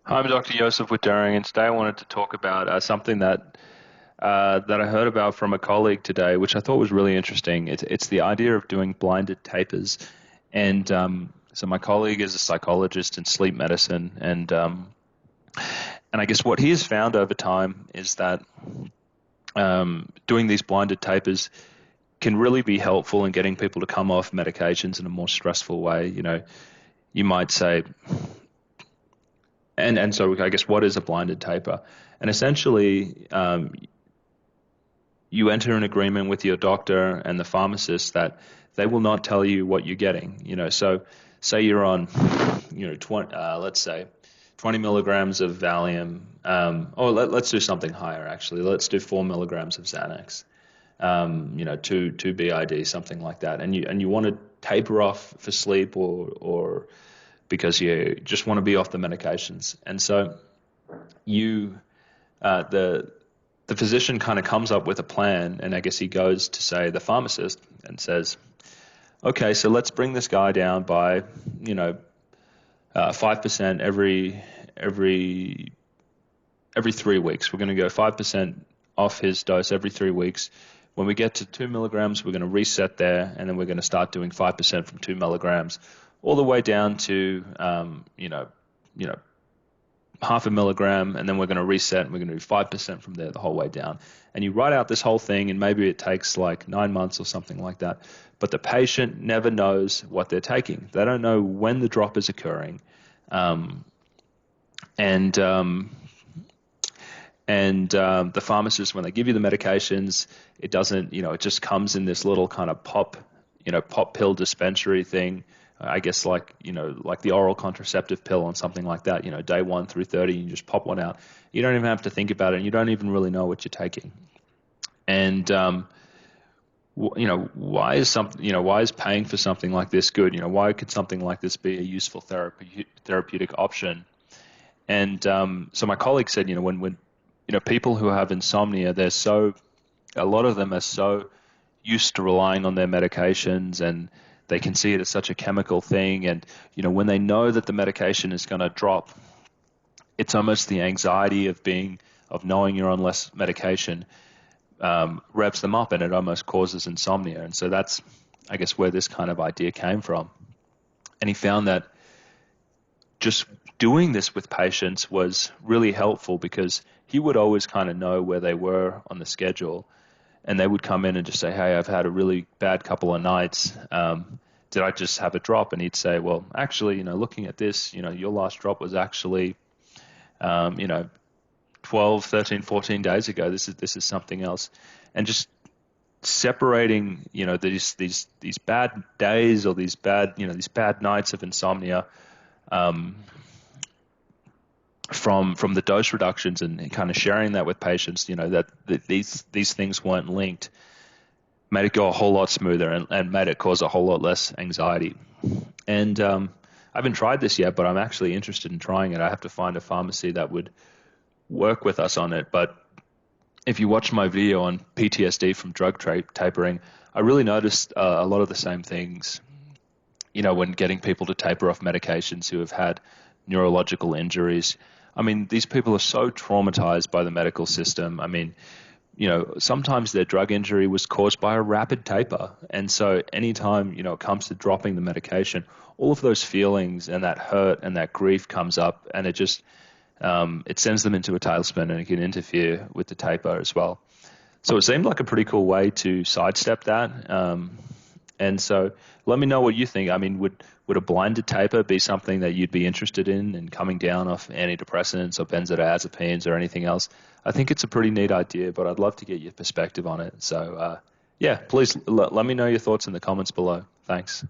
Hi, I'm Dr. Joseph Wittering, and today I wanted to talk about something that I heard about from a colleague today, which I thought was really interesting. It's the idea of doing blinded tapers, and so my colleague is a psychologist in sleep medicine, and I guess what he has found over time is that doing these blinded tapers can really be helpful in getting people to come off medications in a more stressful way. You might say, and so I guess what is a blinded taper? And essentially, you enter an agreement with your doctor and the pharmacist that they will not tell you what you're getting. So say you're on, 20, let's say 20 milligrams of Valium, or let's do something higher actually. Let's do 4 milligrams of Xanax, two BID, something like that. And you want to taper off for sleep or because you just want to be off the medications. And so you, the physician kind of comes up with a plan, and I guess he goes to say the pharmacist and says, okay, so let's bring this guy down by 5% every 3 weeks. We're going to go 5% off his dose every 3 weeks. When we get to 2 milligrams, we're going to reset there, and then we're going to start doing 5% from 2 milligrams, all the way down to you know half a milligram, and then we're going to reset and we're going to do 5% from there the whole way down. And you write out this whole thing, and maybe it takes like 9 months or something like that. But the patient never knows what they're taking. They don't know when the drop is occurring. Um, and the pharmacist, when they give you the medications, it doesn't, it just comes in this little kind of pop pill dispensary thing. I guess like the oral contraceptive pill on something like that. Day 1 through 30, you just pop one out. You don't even have to think about it, and you don't even really know what you're taking. And why is paying for something like this good? Why could something like this be a useful therapeutic option? And so my colleague said, when people who have insomnia, a lot of them are so used to relying on their medications, and they can see it as such a chemical thing. And when they know that the medication is going to drop, it's almost the anxiety of knowing you're on less medication revs them up, and it almost causes insomnia. And so that's, I guess, where this kind of idea came from. And he found that just doing this with patients was really helpful because he would always kind of know where they were on the schedule, and they would come in and just say, hey, I've had a really bad couple of nights. Did I just have a drop? And he'd say, well, actually, looking at this, your last drop was actually, 12, 13, 14 days ago. This is something else. And just separating, these bad days or these bad nights of insomnia, from the dose reductions, and kind of sharing that with patients, that these things weren't linked, made it go a whole lot smoother, and made it cause a whole lot less anxiety. And I haven't tried this yet, but I'm actually interested in trying it. I have to find a pharmacy that would work with us on it. But if you watch my video on PTSD from drug tapering, I really noticed a lot of the same things, when getting people to taper off medications who have had neurological injuries. I mean, these people are so traumatized by the medical system. I mean, sometimes their drug injury was caused by a rapid taper. And so anytime, it comes to dropping the medication, all of those feelings and that hurt and that grief comes up, and it sends them into a tailspin, and it can interfere with the taper as well. So it seemed like a pretty cool way to sidestep that. And so let me know what you think. I mean, would a blinded taper be something that you'd be interested in coming down off antidepressants or benzodiazepines or anything else? I think it's a pretty neat idea, but I'd love to get your perspective on it. So, yeah, please let me know your thoughts in the comments below. Thanks.